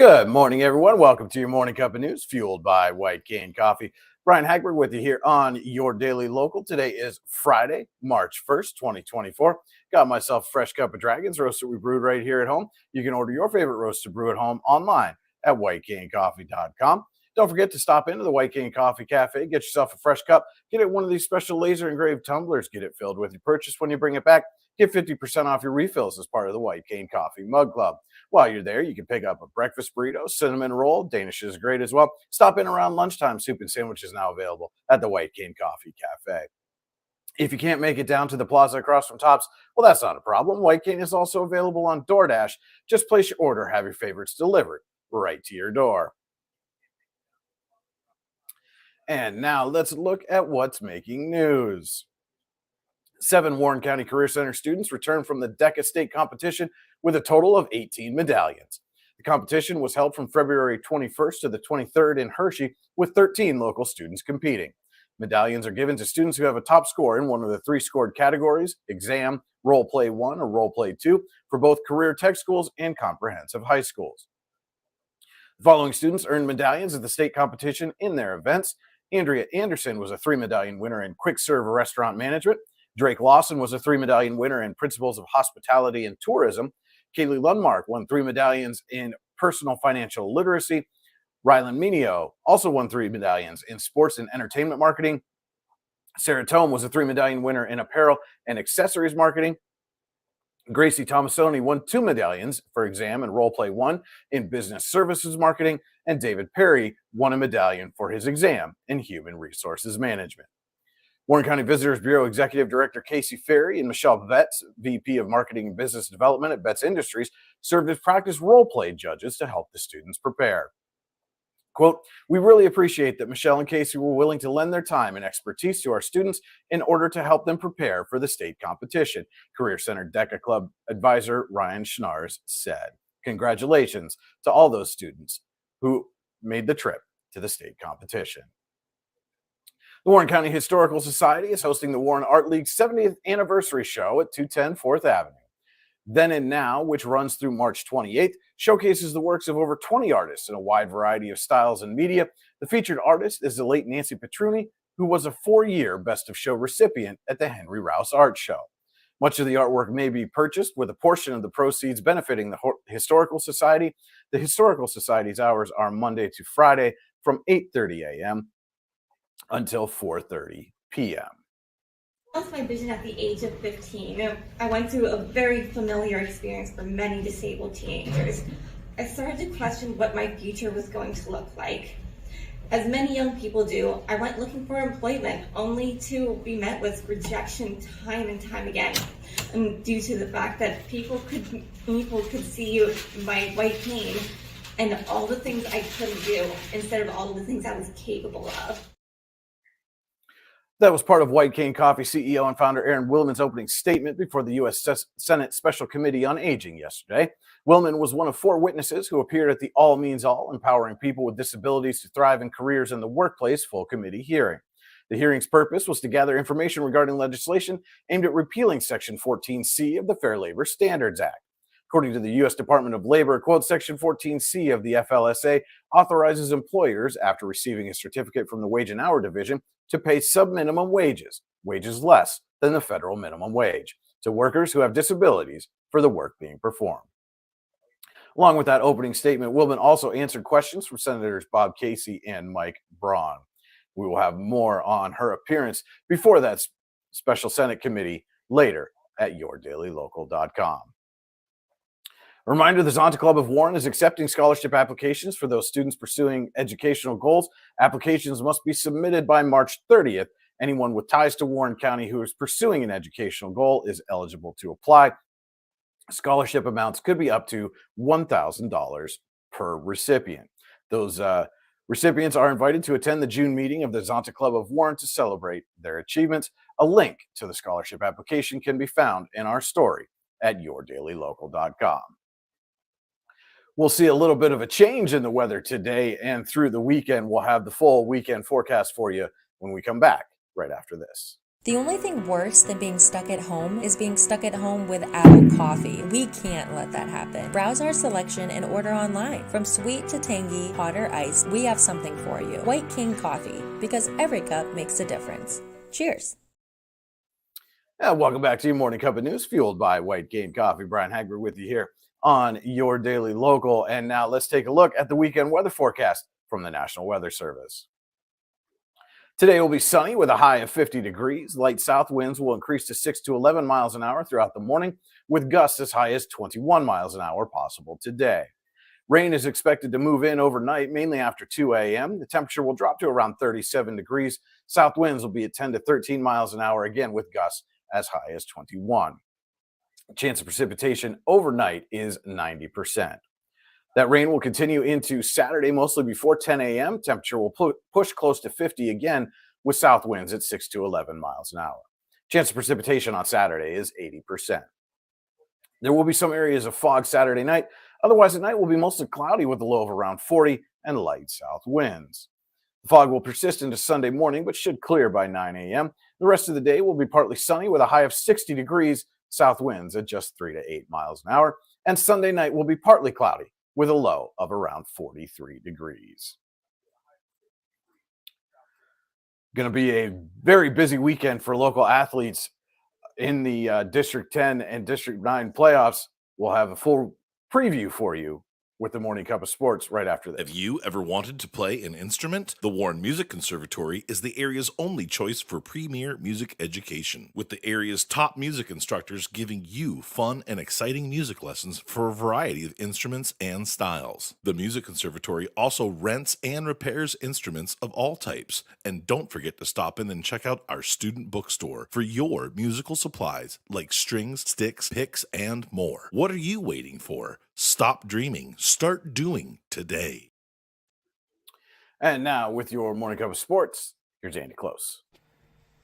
Good morning, everyone. Welcome to your morning cup of news, fueled by White Cane Coffee. Brian Hagberg with you here on your daily local. Today is Friday, March 1st, 2024. Got myself a fresh cup of Dragons roasted we brewed right here at home. You can order your favorite roast to brew at home online at whitecanecoffee.com. Don't forget to stop into the White Cane Coffee Cafe. Get yourself a fresh cup. Get it one of these special laser engraved tumblers. Get it filled with your purchase when you bring it back. Get 50% off your refills as part of the White Cane Coffee Mug Club. While you're there, you can pick up a breakfast burrito, cinnamon roll. Danish is great as well. Stop in around lunchtime. Soup and sandwich is now available at the White Cane Coffee Cafe. If you can't make it down to the plaza across from Tops, well, that's not a problem. White Cane is also available on DoorDash. Just place your order, have your favorites delivered right to your door. And now let's look at what's making news. 7 Warren County Career Center students returned from the DECA state competition with a total of 18 medallions. The competition was held from February 21st to the 23rd in Hershey, with 13 local students competing. Medallions are given to students who have a top score in one of the 3 scored categories: exam, role play 1, or role play 2, for both career tech schools and comprehensive high schools. The following students earned medallions at the state competition in their events. Andrea Anderson was a 3-medallion winner in quick serve restaurant management. Drake Lawson was a 3-medallion winner in Principles of Hospitality and Tourism. Kaylee Lundmark won 3 medallions in Personal Financial Literacy. Rylan Minio also won 3 medallions in Sports and Entertainment Marketing. Sarah Tome was a 3-medallion winner in Apparel and Accessories Marketing. Gracie Tomasoni won 2 medallions for exam and role play 1 in Business Services Marketing. And David Perry won a medallion for his exam in Human Resources Management. Warren County Visitors Bureau Executive Director Casey Ferry and Michelle Betts, VP of Marketing and Business Development at Betts Industries, served as practice role-play judges to help the students prepare. Quote, "We really appreciate that Michelle and Casey were willing to lend their time and expertise to our students in order to help them prepare for the state competition," Career Center DECA Club advisor Ryan Schnars said. Congratulations to all those students who made the trip to the state competition. The Warren County Historical Society is hosting the Warren Art League's 70th anniversary show at 210 4th Avenue. Then and Now, which runs through March 28th, showcases the works of over 20 artists in a wide variety of styles and media. The featured artist is the late Nancy Petruni, who was a 4-year Best of Show recipient at the Henry Rouse Art Show. Much of the artwork may be purchased, with a portion of the proceeds benefiting the Historical Society. The Historical Society's hours are Monday to Friday from 8:30 a.m. until 4:30 p.m. I lost my vision at the age of 15. I went through a very familiar experience for many disabled teenagers. I started to question what my future was going to look like. As many young people do, I went looking for employment only to be met with rejection time and time again. And due to the fact that people could see my white cane and all the things I couldn't do instead of all the things I was capable of. That was part of White Cane Coffee CEO and founder Aaron Willman's opening statement before the U.S. Senate Special Committee on Aging yesterday. Willman was one of 4 witnesses who appeared at the All Means All, Empowering People with Disabilities to Thrive in Careers in the Workplace full committee hearing. The hearing's purpose was to gather information regarding legislation aimed at repealing Section 14C of the Fair Labor Standards Act. According to the U.S. Department of Labor, quote, Section 14C of the FLSA authorizes employers, after receiving a certificate from the Wage and Hour Division, to pay sub-minimum wages, wages less than the federal minimum wage, to workers who have disabilities for the work being performed. Along with that opening statement, Willman also answered questions from Senators Bob Casey and Mike Braun. We will have more on her appearance before that special Senate committee later at yourdailylocal.com. A reminder, the Zonta Club of Warren is accepting scholarship applications for those students pursuing educational goals. Applications must be submitted by March 30th. Anyone with ties to Warren County who is pursuing an educational goal is eligible to apply. Scholarship amounts could be up to $1,000 per recipient. Those recipients are invited to attend the June meeting of the Zonta Club of Warren to celebrate their achievements. A link to the scholarship application can be found in our story at yourdailylocal.com. We'll see a little bit of a change in the weather today and through the weekend. We'll have the full weekend forecast for you when we come back right after this. The only thing worse than being stuck at home is being stuck at home without coffee. We can't let that happen. Browse our selection and order online. From sweet to tangy, hot or iced, we have something for you. White King Coffee, because every cup makes a difference. Cheers. And welcome back to your morning cup of news, fueled by White Cane Coffee. Brian Hagberg with you here on your daily local. And now let's take a look at the weekend weather forecast from the National Weather Service. Today will be sunny with a high of 50 degrees. Light south winds will increase to 6 to 11 miles an hour throughout the morning, with gusts as high as 21 miles an hour possible today. Rain is expected to move in overnight, mainly after 2 a.m. The temperature will drop to around 37 degrees. South winds will be at 10 to 13 miles an hour, again with gusts as high as 21. Chance of precipitation overnight is 90%. That rain will continue into Saturday, mostly before 10 a.m. Temperature will push close to 50 again, with south winds at 6 to 11 miles an hour. Chance of precipitation on Saturday is 80%. There will be some areas of fog Saturday night. Otherwise, at night will be mostly cloudy with a low of around 40 and light south winds. The fog will persist into Sunday morning, but should clear by 9 a.m. The rest of the day will be partly sunny with a high of 60 degrees, south winds at just 3 to 8 miles an hour. And Sunday night will be partly cloudy with a low of around 43 degrees. Going to be a very busy weekend for local athletes in the District 10 and District 9 playoffs. We'll have a full preview for you with the Morning Cup of Sports right after this. Have you ever wanted to play an instrument? The Warren Music Conservatory is the area's only choice for premier music education, with the area's top music instructors giving you fun and exciting music lessons for a variety of instruments and styles. The Music Conservatory also rents and repairs instruments of all types. And don't forget to stop in and check out our student bookstore for your musical supplies like strings, sticks, picks, and more. What are you waiting for? Stop dreaming. Start doing today. And now, with your Morning Cup of Sports, here's Andy Close.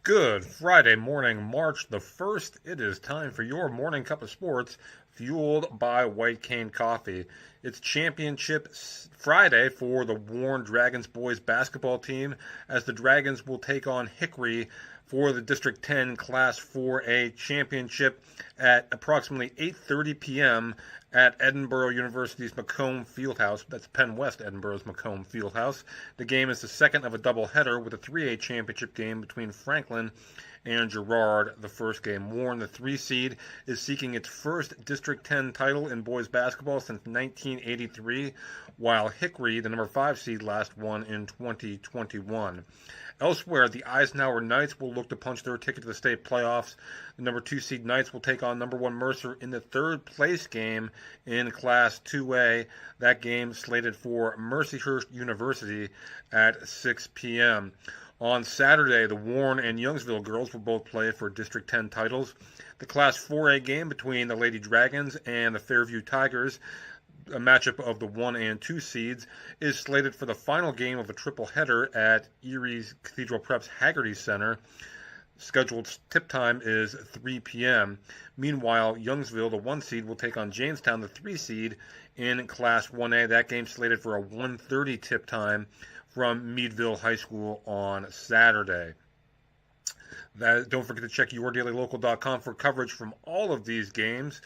Good Friday morning, March the 1st. It is time for your Morning Cup of Sports, fueled by White Cane Coffee. It's Championship Friday for the Warren Dragons boys basketball team, as the Dragons will take on Hickory for the District 10 Class 4A championship at approximately 8:30 p.m. at Edinboro University's Macomb Fieldhouse. That's Penn West Edinboro's Macomb Fieldhouse. The game is the second of a doubleheader with a 3A championship game between Franklin and Girard. The first game. Warren, the 3 seed, is seeking its first District 10 title in boys basketball since 1983, while Hickory, the number 5 seed, last won in 2021. Elsewhere, the Eisenhower Knights will look to punch their ticket to the state playoffs. The number 2 seed Knights will take on number 1 Mercer in the third place game in Class 2A. That game slated for Mercyhurst University at 6 p.m. On Saturday, the Warren and Youngsville girls will both play for District 10 titles. The Class 4A game between the Lady Dragons and the Fairview Tigers, a matchup of the 1 and 2 seeds, is slated for the final game of a triple header at Erie's Cathedral Prep's Haggerty Center. Scheduled tip time is 3 p.m. Meanwhile, Youngsville, the 1 seed, will take on Jamestown, the 3 seed, in Class 1A. That game slated for a 1:30 tip time from Meadville High School on Saturday. Don't forget to check yourdailylocal.com for coverage from all of these games.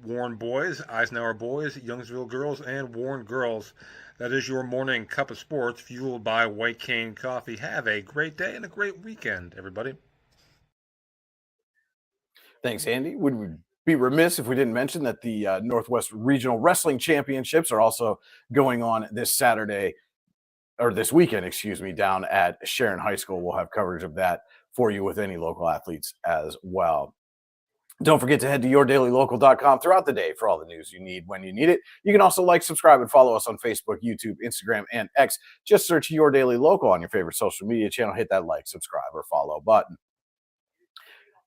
Warren boys, Eisenhower boys, Youngsville girls, and Warren girls. That is your Morning Cup of Sports, fueled by White Cane Coffee. Have a great day and a great weekend, everybody. Thanks, Andy. Would we be remiss if we didn't mention that the Northwest Regional Wrestling Championships are also going on this Saturday, or this weekend, excuse me, down at Sharon High School. We'll have coverage of that for you with any local athletes as well. Don't forget to head to yourdailylocal.com throughout the day for all the news you need when you need it. You can also like, subscribe, and follow us on Facebook, YouTube, Instagram, and X. Just search Your Daily Local on your favorite social media channel. Hit that like, subscribe, or follow button.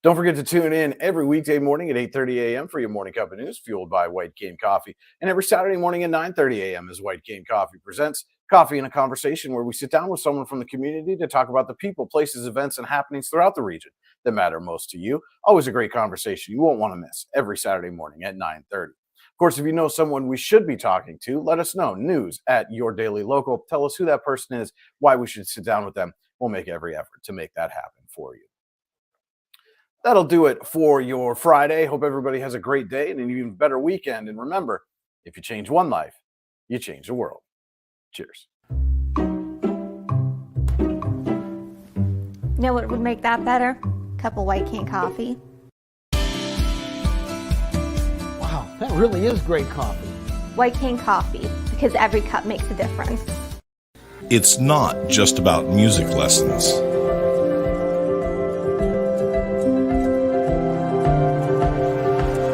Don't forget to tune in every weekday morning at 8:30 a.m. for your Morning Cup of News, fueled by White Cane Coffee. And every Saturday morning at 9:30 a.m. as White Cane Coffee presents Coffee and a Conversation, where we sit down with someone from the community to talk about the people, places, events, and happenings throughout the region that matter most to you. Always a great conversation you won't want to miss every Saturday morning at 9:30. Of course, if you know someone we should be talking to, let us know. News at Your Daily Local. Tell us who that person is, why we should sit down with them. We'll make every effort to make that happen for you. That'll do it for your Friday. Hope everybody has a great day and an even better weekend. And remember, if you change one life, you change the world. Cheers. You know what would make that better? A cup of White Cane coffee. Wow, that really is great coffee. White Cane coffee, because every cup makes a difference. It's not just about music lessons.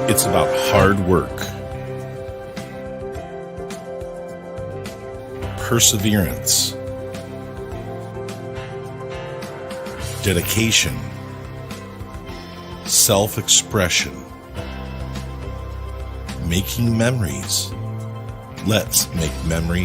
It's about hard work, perseverance, dedication, self-expression, making memories. Let's make memories.